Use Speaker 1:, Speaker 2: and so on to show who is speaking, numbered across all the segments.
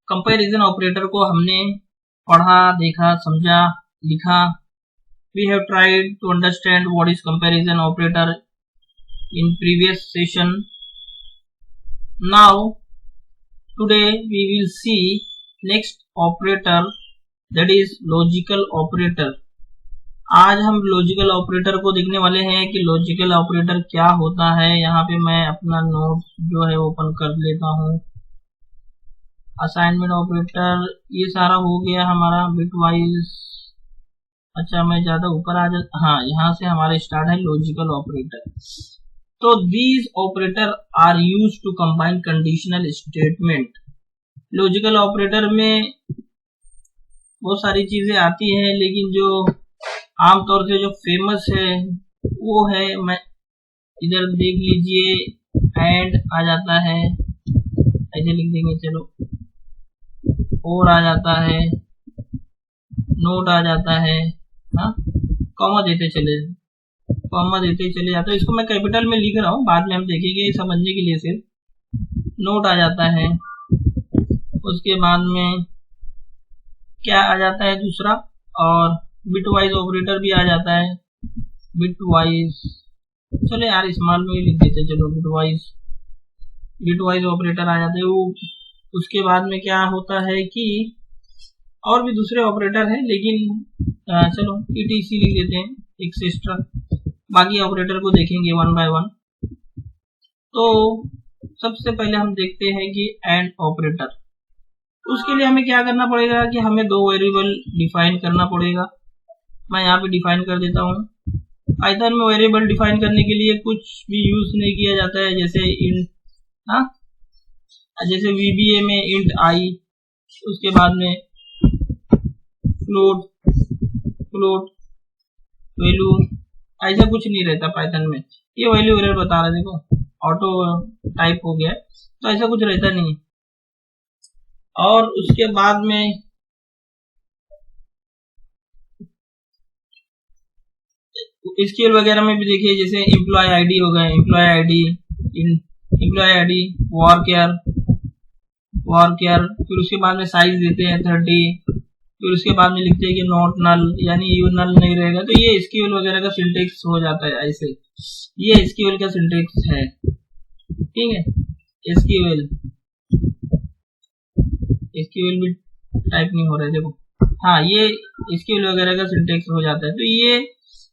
Speaker 1: Comparison operator को हमने पढ़ा, देखा, समझा, लिखा। We have tried to understand what is comparison operator in previous session. Now today we will see next operator, that is logical operator. आज हम logical operator को देखने वाले हैं कि लॉजिकल ऑपरेटर क्या होता है। यहाँ पे मैं अपना नोट जो है ओपन कर लेता हूँ। असाइनमेंट ऑपरेटर ये सारा हो गया हमारा बिटवाइज। अच्छा, मैं ज्यादा ऊपर आ जाता, हाँ, यहाँ से हमारा स्टार्ट है लॉजिकल ऑपरेटर। तो these operator are used to combine conditional statement. Logical operator में बहुत सारी चीजें आती हैं, लेकिन जो आमतौर से जो फेमस है वो है, मैं इधर देख लीजिए, एंड आ जाता है, ऐसे लिख देंगे, चलो, और आ जाता है, नोट आ जाता है, हाँ, कॉमा देते चले जाते। इसको मैं कैपिटल में लिख रहा हूँ, बाद में हम देखेंगे समझने के लिए। सिर्फ नोट आ जाता है, उसके बाद में क्या आ जाता है दूसरा, और बिटवाइज ऑपरेटर भी आ जाता है। बिटवाइज, चलो यार स्मॉल में लिख देते, चलो बिटवाइज ऑपरेटर आ जाते हैं वो। उसके बाद में क्या होता है कि और भी दूसरे ऑपरेटर हैं, लेकिन चलो ETC लिख देते हैं, एक्सेट्रा। बाकी ऑपरेटर को देखेंगे वन बाय वन। तो सबसे पहले हम देखते हैं कि एंड ऑपरेटर। उसके लिए हमें क्या करना पड़ेगा कि हमें दो वेरिएबल डिफाइन करना पड़ेगा। मैं यहाँ पे डिफाइन कर देता हूँ। पाइथन में वेरिएबल डिफाइन करने के लिए कुछ भी यूज नहीं किया जाता है, जैसे इंट, हाँ, जैसे VBA में इंट I, उसके बाद में फ्लोट वैल्यू, ऐसा कुछ नहीं रहता पाइथन में। ये वैल्यू एरर बता रहा है, देखो ऑटो टाइप हो गया, तो ऐसा कुछ रहता नहीं। और उसके बाद में SQL वगैरह में भी देखिए, जैसे एम्प्लॉय आईडी हो गए, एम्प्लॉय आईडी वॉरकेयर, फिर उसके बाद में साइज देते हैं 30, फिर उसके बाद में लिखते हैं कि नॉट नल, यानी ये नल नहीं रहेगा। तो ये SQL वगैरह का सिंटेक्स हो जाता है ऐसे। ये SQL का सिंटेक्स है, ठीक है। SQL भी टाइप नहीं हो रहा है, देखो, हाँ, ये SQL वगैरह का सिंटेक्स हो जाता है। तो ये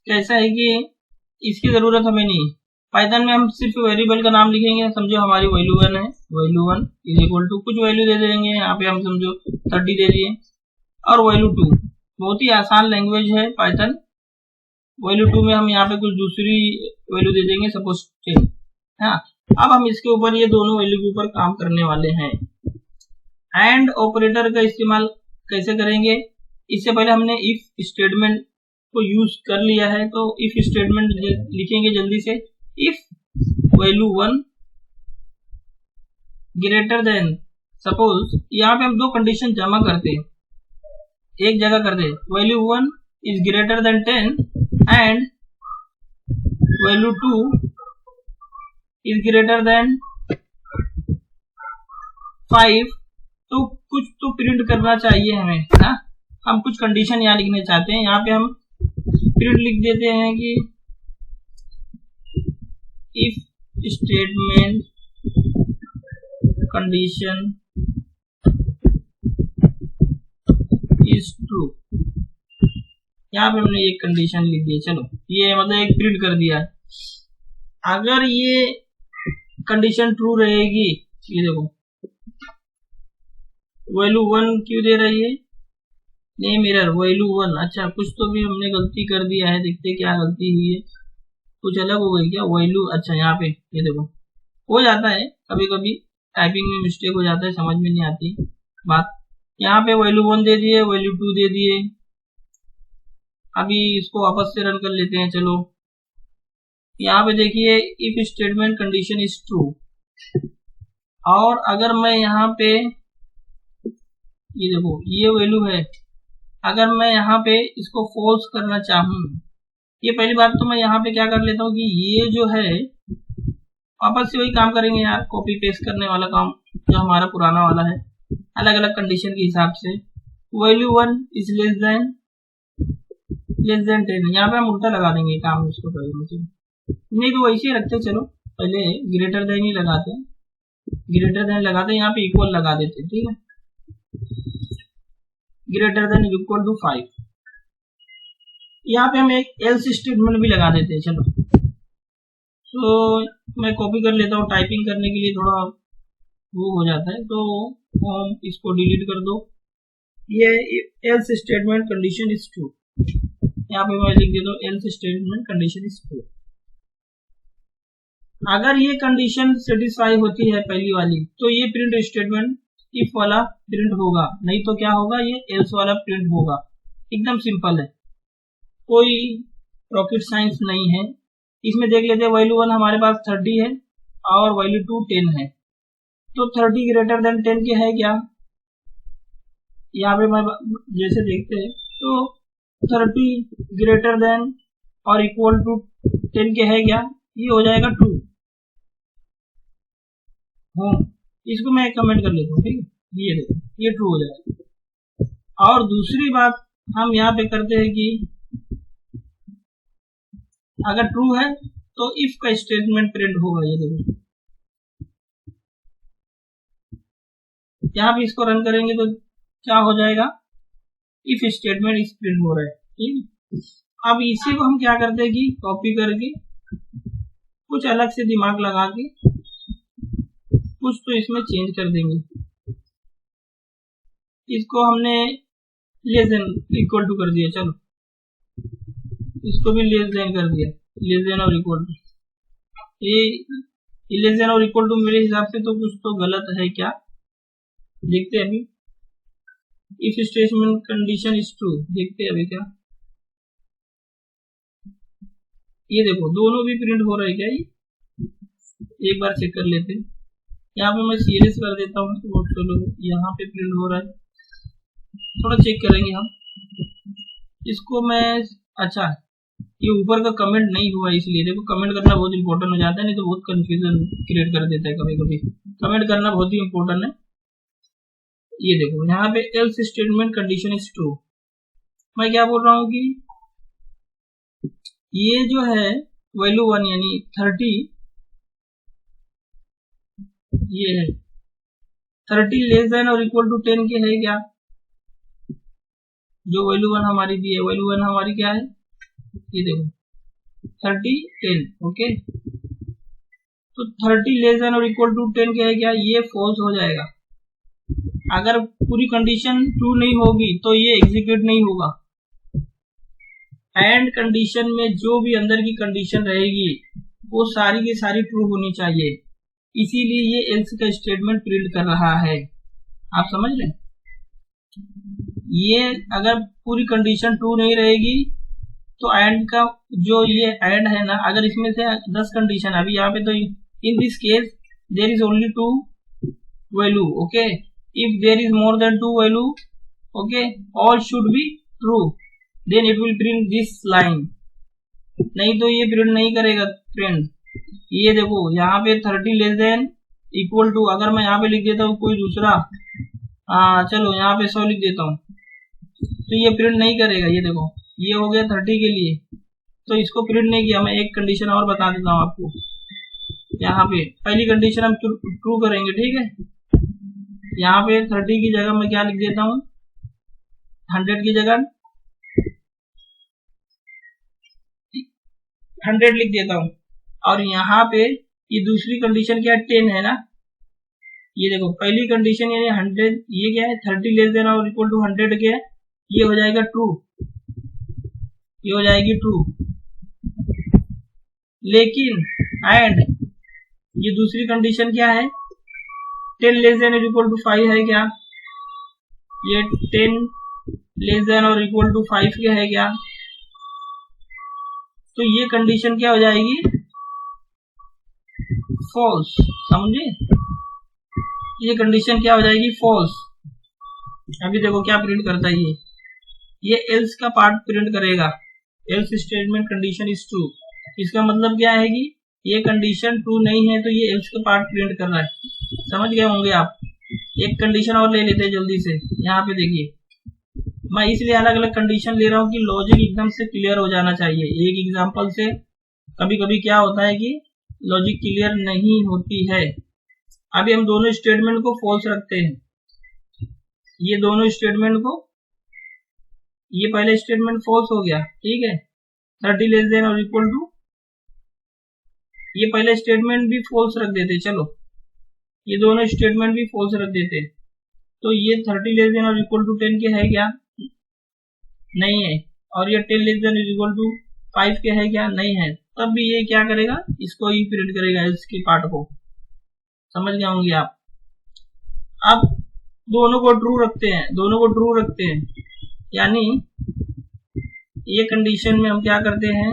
Speaker 1: कैसा है कि इसकी जरूरत हमें नहीं। पाइथन में हम सिर्फ वेरिएबल का नाम लिखेंगे, समझो हमारी वैल्यू 1 है, वैल्यू 1 इज इक्वल टू कुछ वैल्यू दे देंगे, यहाँ पे हम समझो 30 दे दिए, और वैल्यू 2। बहुत ही आसान लैंग्वेज है पाइथन। वैल्यू 2 में हम यहाँ पे कुछ दूसरी वैल्यू दे देंगे, सपोज 10। हाँ, अब हम इसके ऊपर ये दोनों वैल्यू के ऊपर काम करने वाले हैं। एंड ऑपरेटर का इस्तेमाल कैसे करेंगे? इससे पहले हमने इफ स्टेटमेंट को यूज कर लिया है, तो इफ स्टेटमेंट लिखेंगे जल्दी से। If value 1 greater than, suppose यहाँ पे हम दो कंडीशन जमा करते हैं, एक जगह करते हैं, value 1 is greater than 10 and value 2 is greater than 5। तो कुछ तो प्रिंट करना चाहिए हमें, ना? हम कुछ कंडीशन यहाँ लिखने चाहते हैं। यहाँ पे हम प्रिंट लिख देते हैं कि if statement condition is true. यहाँ पे हमने एक कंडीशन लिख दी, चलो, ये मतलब एक प्रिंट कर दिया। अगर ये कंडीशन ट्रू रहेगी, ये देखो वैल्यू 1 क्यों दे रही है? Name error value 1। अच्छा, कुछ तो भी हमने गलती कर दिया है, देखते क्या गलती हुई है, कुछ अलग हो गई क्या वैल्यू? अच्छा, यहाँ पे ये देखो, हो जाता है कभी कभी, टाइपिंग में मिस्टेक हो जाता है, समझ में नहीं आती बात। यहाँ पे वैल्यू 1 दे दिए, वैल्यू 2 दे दिए। अभी इसको वापस से रन कर लेते हैं, चलो। यहाँ पे देखिए if statement condition is true, और अगर मैं यहाँ पे ये देखो ये वैल्यू है, अगर मैं यहाँ पे इसको फॉल्स करना चाहूँ, ये पहली बात तो मैं यहाँ पे क्या कर लेता हूँ कि ये जो है वापस से वही काम करेंगे यार, कॉपी पेस्ट करने वाला काम जो हमारा पुराना वाला है। अलग अलग कंडीशन के हिसाब से। वैल्यू 1 इज लेस देन 10, यहाँ पे हम उल्टा लगा देंगे काम उसको करेंगे, नहीं तो वैसे ही रखते, चलो पहले ग्रेटर देन ही लगाते, ग्रेटर देन लगाते, यहाँ पे इक्वल लगा देते, ठीक है, ग्रेटर देन इक्वल टू 5। यहाँ पे हम एक एल्स स्टेटमेंट भी लगा देते हैं, चलो तो मैं कॉपी कर लेता हूँ, टाइपिंग करने के लिए थोड़ा वो हो जाता है, तो हम इसको डिलीट कर दो। ये else statement condition is true, यहाँ पे मैं लिख देता हूँ else statement condition is true. अगर ये कंडीशन सेटिस्फाई होती है पहली वाली, तो ये प्रिंट स्टेटमेंट इफ वाला प्रिंट होगा, नहीं तो क्या होगा, ये एल्स वाला प्रिंट होगा। एकदम सिंपल है, कोई रॉकेट साइंस नहीं है। इसमें देख लेते हैं, वैल्यू 1 हमारे पास 30 है और वैल्यू 2 10 है, तो 30 ग्रेटर देन 10 के है क्या, यहाँ पे मैं जैसे देखते हैं तो 30 ग्रेटर देन और इक्वल टू 10 के है क्या, ये हो जाएगा ट्रू। इसको मैं कमेंट कर लेता हूँ, ठीक है, ये देखो ये ट्रू हो जाएगा। और दूसरी बात हम यहाँ पे करते हैं कि अगर ट्रू है तो इफ का स्टेटमेंट प्रिंट होगा, ये देखो यहाँ पे इसको रन करेंगे तो क्या हो जाएगा, इफ स्टेटमेंट इस प्रिंट हो रहा है, ठीक। अब इसी को हम क्या करते हैं कि कॉपी करके कुछ अलग से दिमाग लगा के कुछ तो इसमें चेंज कर देंगे। इसको हमने लेस देन इक्वल टू कर दिया, चलो इसको भी लेस देन कर दिया, लेस देन और इक्वल टू, ये लेस देन और इक्वल टू मेरे हिसाब से तो कुछ तो गलत है क्या, देखते हैं अभी। If statement condition is true, देखते हैं अभी क्या, ये देखो दोनों भी प्रिंट हो रहा है क्या, ये एक बार चेक कर लेते हैं। यहाँ पे मैं सीरियस कर देता हूँ, तो चलो यहाँ पे प्रिंट हो रहा है, थोड़ा चेक करेंगे हम इसको। मैं अच्छा ये ऊपर का कमेंट नहीं हुआ, इसलिए देखो कमेंट करना बहुत इंपॉर्टेंट हो जाता है, नहीं तो बहुत कंफ्यूजन क्रिएट कर देता है कभी कभी, कमेंट करना बहुत ही इंपॉर्टेंट है। ये देखो यहाँ पे else statement condition is true, मैं क्या बोल रहा हूँ कि ये जो है वैल्यू 1 यानी 30, ये है 30 लेस देन और इक्वल टू 10 के है क्या, जो वैल्यू 1 हमारी दी है, वैल्यू 1 हमारी क्या है, ये देखो 30 10, ओके, तो 30 लेस देन और इक्वल टू 10 के है क्या, ये फॉल्स हो जाएगा। अगर पूरी कंडीशन ट्रू नहीं होगी तो ये एग्जीक्यूट नहीं होगा। एंड कंडीशन में जो भी अंदर की कंडीशन रहेगी वो सारी की सारी ट्रू होनी चाहिए, इसीलिए ये एल्स का स्टेटमेंट प्रिंट कर रहा है, आप समझ लें। ये अगर पूरी कंडीशन ट्रू नहीं रहेगी तो एंड का जो ये एंड है ना, अगर इसमें से 10 कंडीशन, अभी यहाँ पे तो in this case there is only 2 value, okay, if there is more than 2 value, okay, all should be true, then it will print this line, नहीं तो ये प्रिंट नहीं करेगा फ्रेंड। ये देखो यहाँ पे 30 लेस देन इक्वल टू, अगर मैं यहाँ पे लिख देता हूँ कोई दूसरा, चलो यहाँ पे 100 लिख देता हूँ, तो ये प्रिंट नहीं करेगा। ये देखो ये हो गया 30 के लिए, तो इसको प्रिंट नहीं किया। मैं एक कंडीशन और बता देता हूँ आपको, यहाँ पे पहली कंडीशन हम ट्रू करेंगे, ठीक है। यहाँ पे 30 की जगह मैं क्या लिख देता हूँ, 100 की जगह 100 लिख देता हूँ, और यहाँ पे ये दूसरी कंडीशन क्या है, 10 है ना। ये देखो पहली कंडीशन यानी 100, ये क्या है 30 लेस देन और इक्वल टू 100 के, ये हो जाएगा ट्रू, ये हो जाएगी ट्रू। लेकिन एंड ये दूसरी कंडीशन क्या है, 10 लेस देन और इक्वल टू 5 है क्या, ये 10 लेस देन और इक्वल टू 5 के है क्या, तो ये कंडीशन क्या हो जाएगी, फॉल्स, समझे। ये कंडीशन क्या हो जाएगी, फॉल्स। अभी देखो क्या प्रिंट करता है ये एल्स का पार्ट प्रिंट करेगा, else statement condition is true. इसका मतलब क्या है कि ये कंडीशन ट्रू नहीं है तो ये एल्स का पार्ट प्रिंट कर रहा है, समझ गए होंगे आप। एक कंडीशन और ले लेते हैं जल्दी से। यहाँ पे देखिए, मैं इसलिए अलग अलग कंडीशन ले रहा हूँ कि लॉजिक एकदम से क्लियर हो जाना चाहिए। एक एग्जांपल से कभी कभी क्या होता है कि लॉजिक क्लियर नहीं होती है। अभी हम दोनों स्टेटमेंट को फॉल्स रखते हैं, ये दोनों स्टेटमेंट को, ये पहले स्टेटमेंट फॉल्स हो गया, ठीक है, 30 लेस देन और इक्वल टू, ये पहले स्टेटमेंट भी फॉल्स रख देते, चलो ये दोनों स्टेटमेंट भी फॉल्स रख देते, तो ये 30 लेस देन और इक्वल टू 10 के है क्या? नहीं है। और ये 10 लेस देन इक्वल टू 5 के है क्या? नहीं है। तब भी ये क्या करेगा, इसको ही प्रिंट करेगा, इसके पार्ट को, समझ गए होंगे आप। अब दोनों को ट्रू रखते हैं, दोनों को ट्रू रखते हैं, यानी ये कंडीशन में हम क्या करते हैं,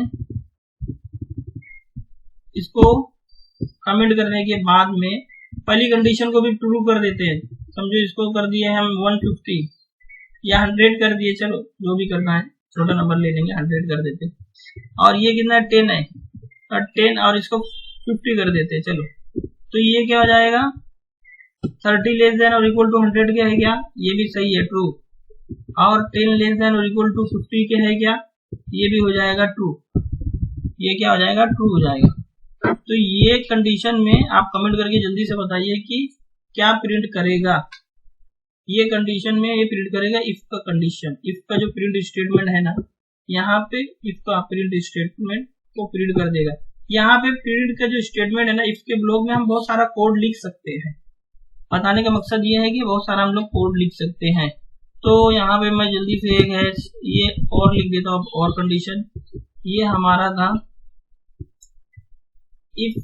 Speaker 1: इसको कमेंट करने के बाद में पहली कंडीशन को भी ट्रू कर देते हैं। समझो इसको कर दिए हम 150 या 100 कर दिए, चलो जो भी करना है, छोटा नंबर ले लेंगे, 100 कर देते हैं। और ये कितना 10 है, और 10 और इसको 50 कर देते हैं, चलो तो ये क्या हो जाएगा, 30 लेस देन और इक्वल टू 100 के है क्या? ये भी सही है, ट्रू। और 10 लेस देन और इक्वल टू 50 के है क्या? ये भी हो जाएगा ट्रू। ये क्या हो जाएगा, ट्रू हो जाएगा। तो ये कंडीशन में आप कमेंट करके जल्दी से बताइए कि क्या प्रिंट करेगा। ये कंडीशन में ये प्रिंट करेगा इफ का कंडीशन, इफ का जो प्रिंट स्टेटमेंट है ना, यहाँ पे इफ का प्रिंट स्टेटमेंट को प्रिंट कर देगा। यहाँ पे प्रिंट का जो स्टेटमेंट है ना, इफ के ब्लॉक में हम बहुत सारा कोड लिख सकते हैं। बताने का मकसद ये है कि बहुत सारा हम लोग कोड लिख सकते हैं। तो यहाँ पे मैं जल्दी से एक है ये और लिख देता हूँ, और कंडीशन, ये हमारा था इफ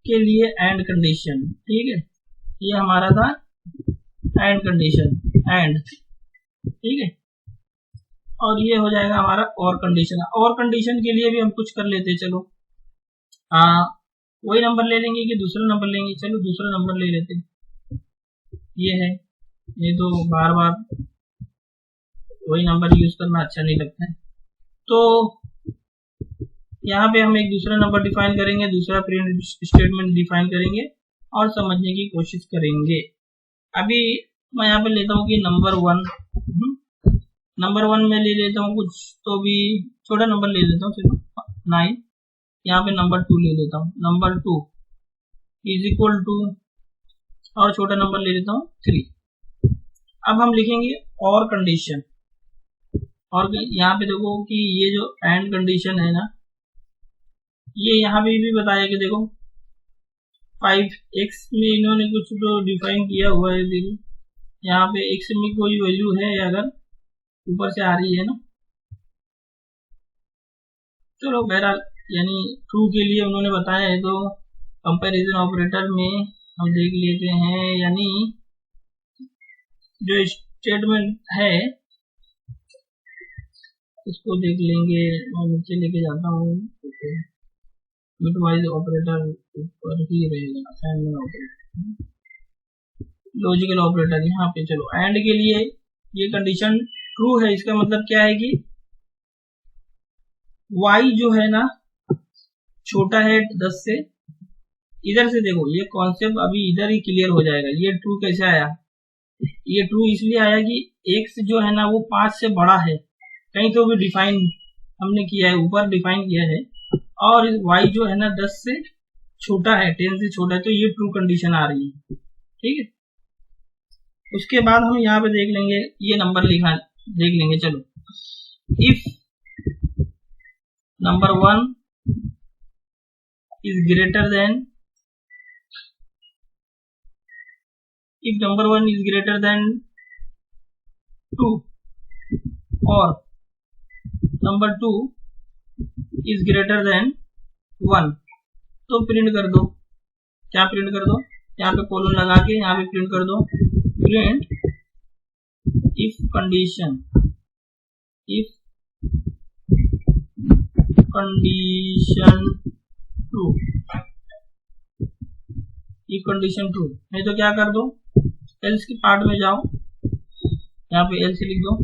Speaker 1: के लिए एंड कंडीशन, ठीक है, ये हमारा था एंड कंडीशन, एंड, ठीक है। और ये हो जाएगा हमारा और कंडीशन। और कंडीशन के लिए भी हम कुछ कर लेते हैं, चलो वही नंबर ले लेंगे कि दूसरा नंबर लेंगे, चलो दूसरा नंबर ले लेते हैं। ये है, ये तो बार बार वही नंबर यूज करना अच्छा नहीं लगता है, तो यहाँ पे हम एक दूसरा नंबर डिफाइन करेंगे, दूसरा प्रिंट स्टेटमेंट डिफाइन करेंगे और समझने की कोशिश करेंगे। अभी मैं यहाँ पे लेता हूँ कि नंबर 1 में ले लेता हूँ कुछ, तो भी छोटा नंबर ले लेता हूँ, सिर्फ 9। यहाँ पे नंबर 2 ले लेता हूँ, नंबर 2 इज इक्वल टू, और छोटा नंबर ले लेता हूँ 3। अब हम लिखेंगे और कंडीशन, और यहाँ पे देखो कि ये जो एंड कंडीशन है ना, ये यहाँ पे भी बताया कि देखो 5x में इन्होंने कुछ तो डिफाइन किया हुआ है, देखो यहाँ पे x में कोई वैल्यू है अगर ऊपर से आ रही है ना, चलो बहरहाल यानी ट्रू के लिए उन्होंने बताया है, तो कंपैरिजन ऑपरेटर में हम देख लेते हैं, यानी जो स्टेटमेंट है इसको देख लेंगे, मैं नीचे लेके जाता हूँ, बिटवाइज ऑपरेटर ऊपर ही रहेगा, असाइनमेंट ऑपरेटर, लॉजिकल ऑपरेटर यहाँ पे। चलो एंड के लिए ये कंडीशन ट्रू है, इसका मतलब क्या है कि y जो है ना छोटा है 10 से, इधर से देखो ये कॉन्सेप्ट अभी इधर ही क्लियर हो जाएगा। ये ट्रू कैसे आया, ये ट्रू इसलिए आया कि x जो है ना वो 5 से बड़ा है, कहीं तो भी डिफाइन हमने किया है, ऊपर डिफाइन किया है, और y जो है ना 10 से छोटा है, 10 से छोटा है, तो ये ट्रू कंडीशन आ रही है, ठीक है। उसके बाद हम यहाँ पे देख लेंगे, ये नंबर लिखा देख लेंगे, चलो if number 1 is greater than, if number 1 is greater than 2 or number 2 is greater than 1, तो प्रिंट कर दो। क्या प्रिंट कर दो, यहाँ पे कोलन लगा के यहाँ पे प्रिंट कर दो, print if condition, if condition true, if condition true, नहीं तो क्या कर दो, else के पार्ट में जाओ, यहाँ पे else लिख दो,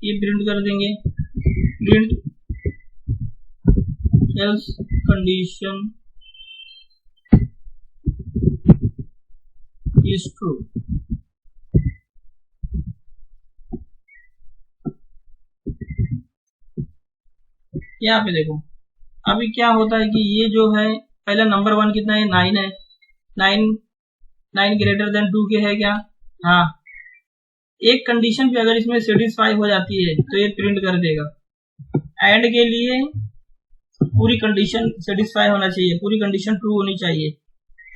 Speaker 1: ये प्रिंट कर देंगे, print else condition is true. यहाँ पे देखो अभी क्या होता है कि ये जो है पहला नंबर 1 कितना है, 9 है। 9 ग्रेटर देन 2 के है क्या, हाँ। एक कंडीशन पे अगर इसमें सेटिस्फाई हो जाती है तो ये प्रिंट कर देगा। एंड के लिए पूरी कंडीशन सेटिस्फाई होना चाहिए, पूरी कंडीशन ट्रू होनी चाहिए।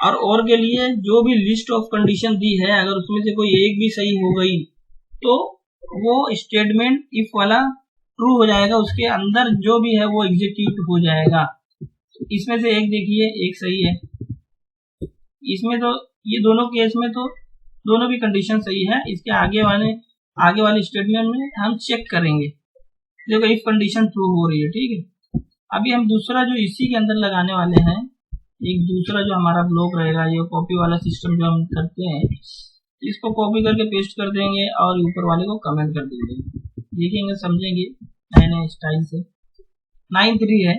Speaker 1: और के लिए जो भी लिस्ट ऑफ कंडीशन दी है अगर उसमें से कोई एक भी सही हो गई तो वो स्टेटमेंट इफ वाला ट्रू हो जाएगा, उसके अंदर जो भी है वो एग्जीक्यूट हो जाएगा। इसमें से एक देखिए, एक सही है इसमें, तो ये दोनों केस में तो दोनों भी कंडीशन सही है। इसके आगे वाले स्टेटमेंट में हम चेक करेंगे, देखो इफ कंडीशन ट्रू हो रही है, ठीक है। अभी हम दूसरा जो इसी के अंदर लगाने वाले हैं, एक दूसरा जो हमारा ब्लॉक रहेगा, ये कॉपी वाला सिस्टम जो हम करते हैं, इसको कॉपी करके पेस्ट कर देंगे और ऊपर वाले को कमेंट कर देंगे, देखेंगे समझेंगे नए नए स्टाइल से। 9 3 है,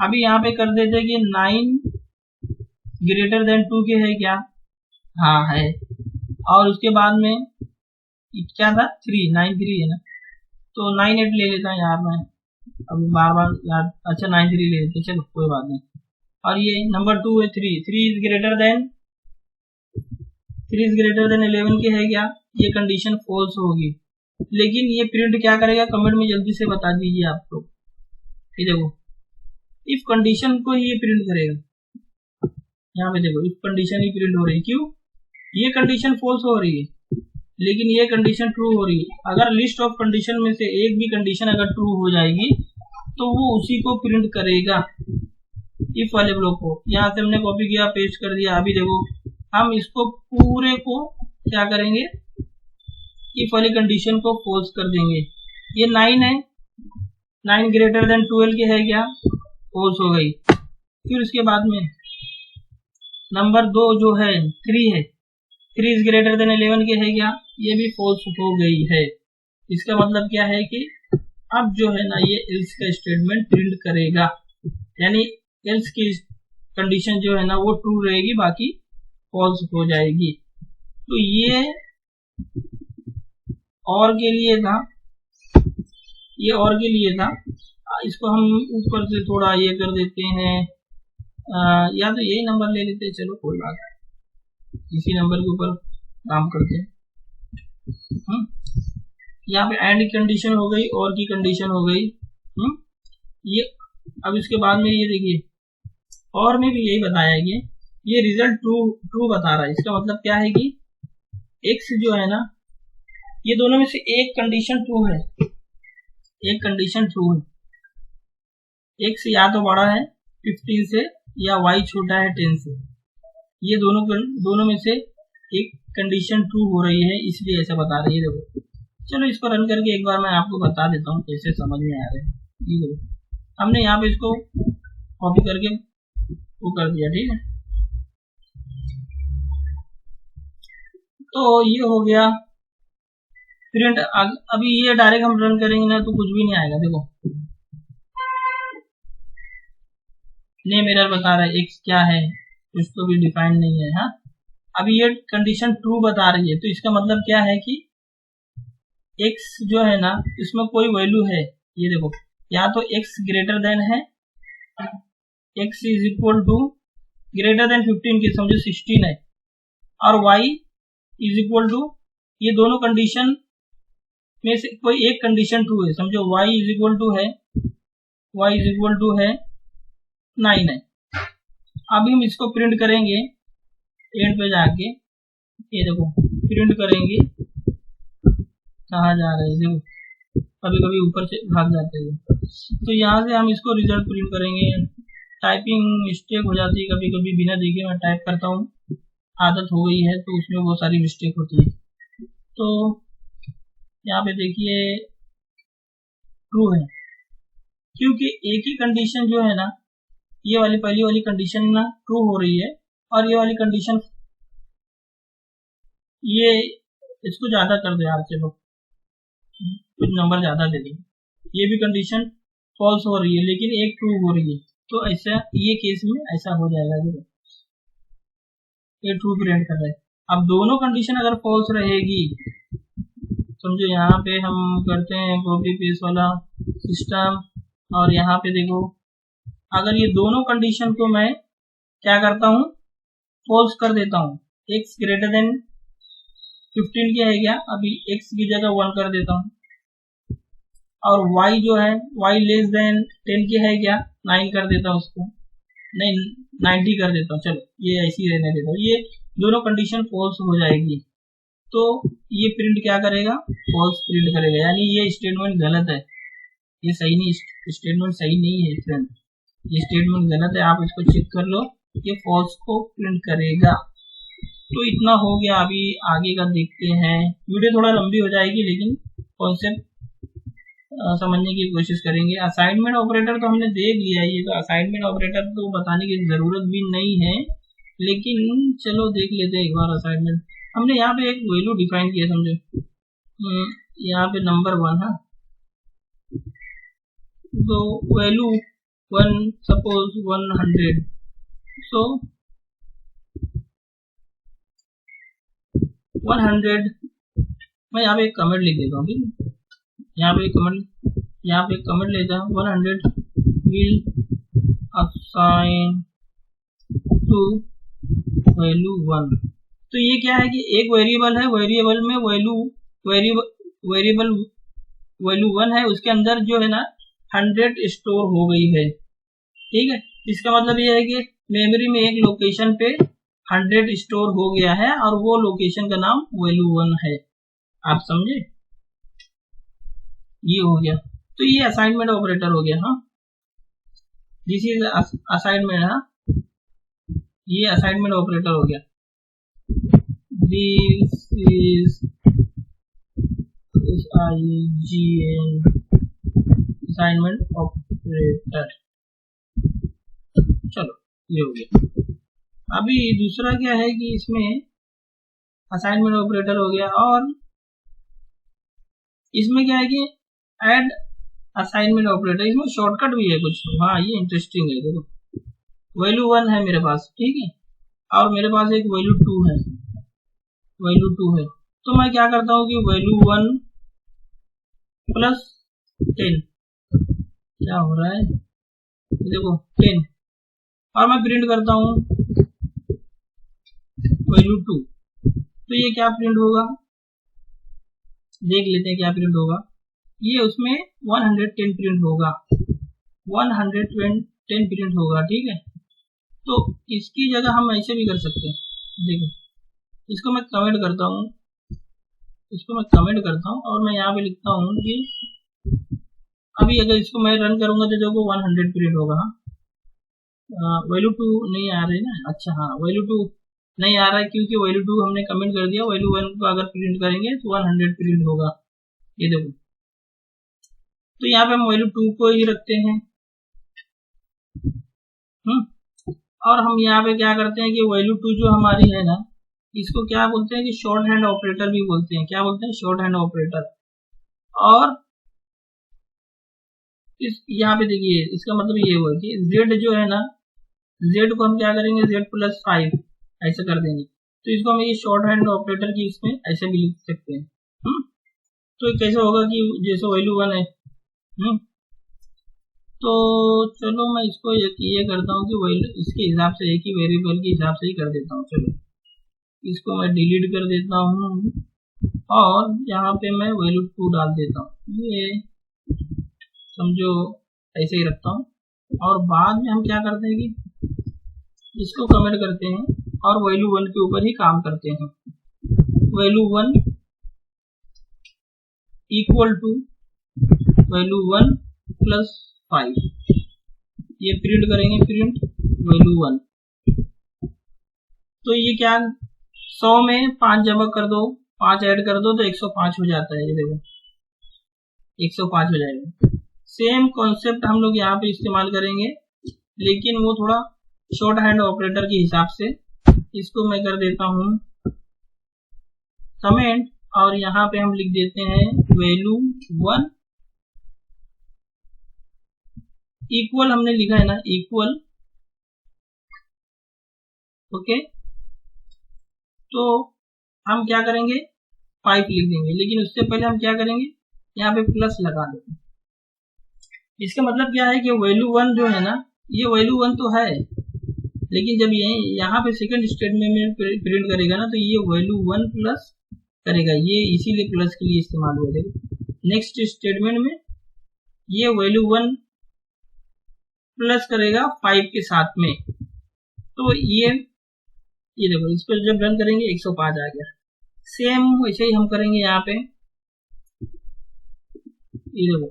Speaker 1: अभी यहाँ पे कर देते कि 9 ग्रेटर देन 2 के है क्या, हाँ है। और उसके बाद में क्या था, 3 9 3 है ना, तो 9 8 ले लेता है यार मैं, अभी बार बार यार, अच्छा 9 3 ले लेते, चलो कोई बात नहीं। और ये नंबर 2 है 3 इज ग्रेटर देन 11 के है क्या, ये कंडीशन फॉल्स होगी। लेकिन ये प्रिंट क्या करेगा, कमेंट में जल्दी से बता दीजिए आप लोग। ये देखो इफ कंडीशन को ये प्रिंट करेगा, यहाँ पे देखो इफ कंडीशन ही प्रिंट हो रही है, क्यों, ये कंडीशन फॉल्स हो रही है लेकिन ये कंडीशन ट्रू हो रही है। अगर लिस्ट ऑफ कंडीशन में से एक भी कंडीशन अगर ट्रू हो जाएगी तो वो उसी को प्रिंट करेगा, इफ वाले ब्लॉक को। यहाँ से हमने कॉपी किया, पेस्ट कर दिया। अभी देखो हम इसको पूरे को क्या करेंगे, इफ वाली कंडीशन को फॉल्स कर देंगे। ये 9 है, 9 ग्रेटर देन 12 के है क्या, फॉल्स हो गई। फिर उसके बाद में नंबर 2 जो है 3 है, 3 इज ग्रेटर देन 11 के है क्या, ये भी फॉल्स हो गई है। इसका मतलब क्या है कि अब जो है ना ये एल्स का स्टेटमेंट प्रिंट करेगा, यानी एल्स की कंडीशन जो है ना वो ट्रू रहेगी, बाकी फॉल्स हो जाएगी। तो ये और के लिए था, ये और के लिए था। इसको हम ऊपर से थोड़ा ये कर देते हैं, या तो यही नंबर ले लेते हैं, चलो कोई बात नहीं, इसी नंबर के ऊपर काम करते हैं। यहाँ पे एंड कंडीशन हो गई, और की कंडीशन हो गई। ये अब इसके बाद में ये देखिए, और में भी यही बताया गया, ये रिजल्ट ट्रू बता रहा है। इसका मतलब क्या है कि एक्स जो है ना, ये दोनों में से एक कंडीशन ट्रू है, एक कंडीशन ट्रू है। एक्स या तो बड़ा है 15 से या वाई छोटा है 10 से, ये दोनों में से एक कंडीशन ट्रू हो रही है, इसलिए ऐसा बता रही है। देखो चलो इसको रन करके एक बार मैं आपको बता देता हूँ कैसे समझ में आ रहा है। ये देखो हमने यहाँ पे इसको कॉपी करके वो कर दिया, ठीक है। तो ये हो गया प्रिंट। अभी ये डायरेक्ट हम रन करेंगे ना तो कुछ भी नहीं आएगा। देखो नेम एरर बता रहा है, एक्स क्या है कुछ तो भी डिफाइन नहीं है। हाँ अभी ये कंडीशन ट्रू बता रही है, तो इसका मतलब क्या है कि एक्स जो है ना इसमें कोई वैल्यू है। ये देखो या तो एक्स ग्रेटर देन है, X is equal to greater than 15 की समझो 16 है, और वाई इज इक्वल टू, ये दोनों कंडीशन में से कोई एक कंडीशन ट्रू है। समझो वाई इज इक्वल टू है, वाई इज इक्वल टू है 9 है। अभी हम इसको प्रिंट करेंगे एंड पे जाके, ये देखो प्रिंट करेंगे, कहाँ जा रहे हैं, देखो कभी कभी ऊपर से भाग जाते हैं। तो यहाँ से हम इसको रिजल्ट प्रिंट करेंगे। टाइपिंग मिस्टेक हो जाती है कभी कभी, बिना देखे मैं टाइप करता हूँ, आदत हो गई है तो उसमें बहुत सारी मिस्टेक होती है। तो यहाँ पे देखिए ट्रू है, क्योंकि एक ही कंडीशन जो है ना, ये वाली पहली वाली कंडीशन ना ट्रू हो रही है, और ये वाली कंडीशन, ये इसको ज्यादा कर दो यार, चलो कुछ नंबर ज्यादा दे दें। ये भी कंडीशन फॉल्स हो रही है लेकिन एक ट्रू हो रही है, तो ऐसा ये केस में ऐसा हो जाएगा। ये ट्रू प्रिंट कर रहा है। अब दोनों कंडीशन अगर फॉल्स रहेगी, समझो यहाँ पे हम करते हैं कॉपी पेस्ट वाला सिस्टम, और यहाँ पे देखो अगर ये दोनों कंडीशन को मैं क्या करता हूँ, फॉल्स कर देता हूँ, x ग्रेटर देन 15 क्या है क्या, अभी x की जगह 1 कर देता हूँ, और y जो है y लेस देन 10 क्या है क्या, 9 कर देता हूँ, उसको नहीं 90 कर देता हूँ, चलो ये ऐसी रहने देता हूँ, ये दोनों कंडीशन फॉल्स हो जाएगी तो ये प्रिंट क्या करेगा, फॉल्स प्रिंट करेगा, यानी ये स्टेटमेंट गलत है, ये सही नहीं, स्टेटमेंट सही नहीं है फ्रेंड, ये स्टेटमेंट गलत है, आप इसको चेक कर लो, ये फॉल्स को प्रिंट करेगा। तो इतना हो गया, अभी आगे का देखते हैं, वीडियो थोड़ा लंबी हो जाएगी लेकिन कॉन्सेप्ट समझने की कोशिश करेंगे। असाइनमेंट ऑपरेटर तो हमने देख लिया, ये तो असाइनमेंट ऑपरेटर तो बताने की जरूरत भी नहीं है, लेकिन चलो देख लेते हैं एक बार असाइनमेंट। हमने यहाँ पे एक वैल्यू डिफाइन किया, समझो यहाँ पे नंबर 1 है, तो वैल्यू 1 सपोज 100, सो 100 मैं यहाँ पे एक कमेंट लिख देता हूँ, यहाँ पे एक कमेंट लेता हूँ, 100 will assign to value 1। तो ये क्या है कि एक वेरिएबल है, वेरिएबल में वैल्यू 1 है, उसके अंदर जो है ना 100 स्टोर हो गई है, ठीक है। इसका मतलब ये है कि मेमोरी में एक लोकेशन पे 100 स्टोर हो गया है और वो लोकेशन का नाम वैल्यू 1 है, आप समझे, ये हो गया। तो ये असाइनमेंट ऑपरेटर हो गया, हाँ दिस इज असाइनमेंट, हाँ ये असाइनमेंट ऑपरेटर हो गया, दिस इज असाइनमेंट ऑपरेटर, चलो ये हो गया। अभी दूसरा क्या है कि इसमें असाइनमेंट ऑपरेटर हो गया, और इसमें क्या है कि ऐड असाइनमेंट ऑपरेटर, इसमें शॉर्टकट भी है कुछ, हाँ ये इंटरेस्टिंग है, देखो वैल्यू 1 है मेरे पास, ठीक है, और मेरे पास एक वैल्यू 2 है, तो मैं क्या करता हूँ कि वैल्यू 1 प्लस 10, क्या हो रहा है देखो 10, और मैं प्रिंट करता हूँ वैल्यू 2, तो ये क्या प्रिंट होगा, देख लेते हैं क्या प्रिंट होगा, ये उसमें 110 प्रिंट होगा, 110 प्रिंट होगा, ठीक है। तो इसकी जगह हम ऐसे भी कर सकते हैं, देखो इसको मैं कमेंट करता हूँ, और मैं यहाँ पे लिखता हूँ कि अभी अगर इसको मैं रन करूंगा तो देखो 100 प्रिंट होगा, वैल्यू 2 नहीं आ रही ना, अच्छा हाँ वैल्यू 2 नहीं आ रहा है क्योंकि वैल्यू 2 हमने कमेंट कर दिया, वैल्यू 1 को अगर प्रिंट करेंगे तो 100 प्रिंट होगा, ये देखो। तो यहाँ पे हम वैल्यू 2 को ही रखते हैं, और हम यहाँ पे क्या करते हैं कि वैल्यू 2 जो हमारी है ना, इसको क्या बोलते हैं कि शॉर्ट हैंड ऑपरेटर भी बोलते हैं, क्या बोलते हैं, शॉर्ट हैंड ऑपरेटर। और इस यहाँ पे देखिए इसका मतलब ये हुआ कि z जो है ना, z को हम क्या करेंगे, z+5 ऐसे कर देंगे, तो इसको हम ये शॉर्ट हैंड ऑपरेटर की इसमें ऐसे भी लिख सकते हैं, तो कैसे होगा कि जैसे वैल्यू 1 है, तो चलो मैं इसको ये करता हूँ कि इसके हिसाब से एक ही वेरिएबल के हिसाब से ही कर देता हूँ, चलो इसको मैं डिलीट कर देता हूँ और यहाँ पे मैं वैल्यू 2 डाल देता हूँ, ये समझो ऐसे ही रखता हूँ, और बाद में हम क्या करते हैं कि इसको कमेंट करते हैं और वैल्यू 1 के ऊपर ही काम करते हैं, value 1 equal to value 1 plus 5, ये प्रिंट करेंगे, प्रिंट वैल्यू 1, तो ये क्या 100 में 5 जमा कर दो, 5 ऐड कर दो तो 105 हो जाता है, ये देखो 105 हो जाएगा। सेम कॉन्सेप्ट हम लोग यहाँ पे इस्तेमाल करेंगे, लेकिन वो थोड़ा शॉर्ट हैंड ऑपरेटर के हिसाब से, इसको मैं कर देता हूँ कमेंट, और यहाँ पे हम लिख देते हैं वैल्यू 1 इक्वल, हमने लिखा है ना इक्वल, ओके। तो हम क्या करेंगे 5 लिख देंगे, लेकिन उससे पहले हम क्या करेंगे यहाँ पे प्लस लगा देंगे। इसका मतलब क्या है कि वैल्यू 1 जो है ना, ये वैल्यू 1 तो है, लेकिन जब ये यहाँ पे सेकंड स्टेटमेंट में प्रिंट करेगा ना, तो ये वैल्यू 1 प्लस करेगा, ये इसीलिए प्लस के लिए इस्तेमाल हुआ है। नेक्स्ट स्टेटमेंट में ये वैल्यू 1 प्लस करेगा 5 के साथ में, तो ये देखो इस पर जब रन करेंगे 105 आ गया। सेम वैसे ही हम करेंगे यहाँ पे, ये देखो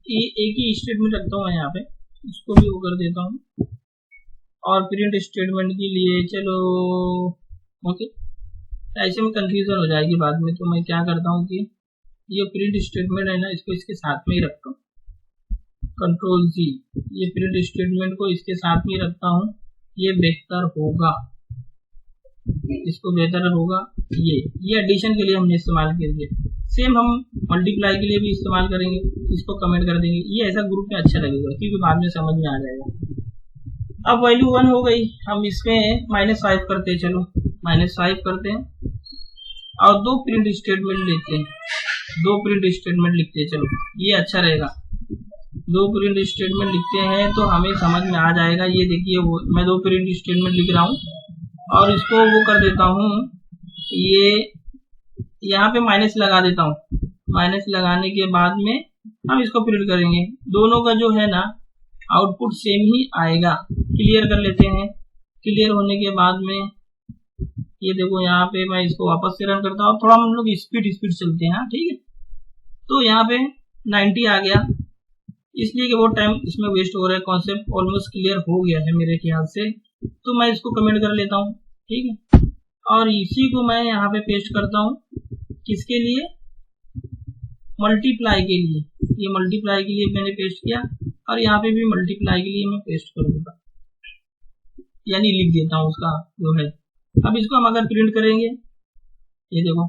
Speaker 1: ये एक ही स्टेटमेंट रखता हूँ यहाँ पे, इसको भी वो कर देता हूँ। और प्रिंट स्टेटमेंट के लिए चलो ओके, ऐसे में कंफ्यूजन हो जाएगी बाद में, तो मैं क्या करता हूँ कि ये प्रिंट स्टेटमेंट है ना, इसको इसके साथ में ही रखता हूँ, कंट्रोल जी, ये प्रिंट स्टेटमेंट को इसके साथ में रखता हूँ, ये बेहतर होगा, इसको बेहतर होगा। ये एडिशन के लिए हमने इस्तेमाल किया, सेम हम मल्टीप्लाई के लिए भी इस्तेमाल करेंगे, इसको कमेंट कर देंगे, ये ऐसा ग्रुप में अच्छा लगेगा क्योंकि बाद में समझ में आ जाएगा। अब वैल्यू 1 हो गई, हम इसमें -5 करते हैं, चलो -5 करते हैं और 2 प्रिंट स्टेटमेंट लिखते हैं, 2 प्रिंट स्टेटमेंट लिखते हैं, चलो ये अच्छा रहेगा। 2 प्रिंट स्टेटमेंट लिखते हैं तो हमें समझ में आ जाएगा। ये देखिए मैं 2 प्रिंट स्टेटमेंट लिख रहा हूँ और इसको वो कर देता हूँ, ये यहाँ पे माइनस लगा देता हूँ, माइनस लगाने के बाद में हम इसको प्रिंट करेंगे, दोनों का जो है ना आउटपुट सेम ही आएगा। क्लियर कर लेते हैं, क्लियर होने के बाद में ये देखो यहाँ पे मैं इसको वापस से रन करता हूँ, थोड़ा हम लोग स्पीड चलते हैं, ठीक है। तो यहाँ पे 90 आ गया, इसलिए कि वो टाइम इसमें वेस्ट हो रहा है, कॉन्सेप्ट ऑलमोस्ट क्लियर हो गया है मेरे ख्याल से, तो मैं इसको कमेंट कर लेता हूँ, ठीक है। और इसी को मैं यहाँ पे पेस्ट करता हूँ, किसके लिए, मल्टीप्लाई के लिए, ये मल्टीप्लाई के लिए मैंने पेस्ट किया और यहाँ पे भी मल्टीप्लाई के लिए मैं पेस्ट कर दूंगा, यानी लिख देता हूँ उसका जो है। अब इसको हम अगर प्रिंट करेंगे, ये देखो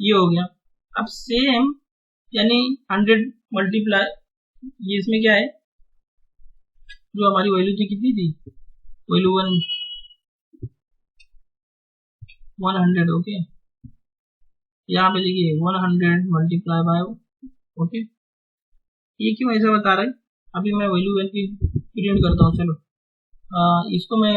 Speaker 1: ये हो गया। अब सेम यानी 100 मल्टीप्लाई, ये इसमें क्या है, जो हमारी वैल्यू थी कितनी थी, वैल्यू 100, ओके। यहाँ पे देखिए 100 मल्टीप्लाई बाय, ओके। ये क्यों ऐसा बता रहा है, अभी मैं वैल्यू 1 की प्रिंट करता हूँ, चलो इसको मैं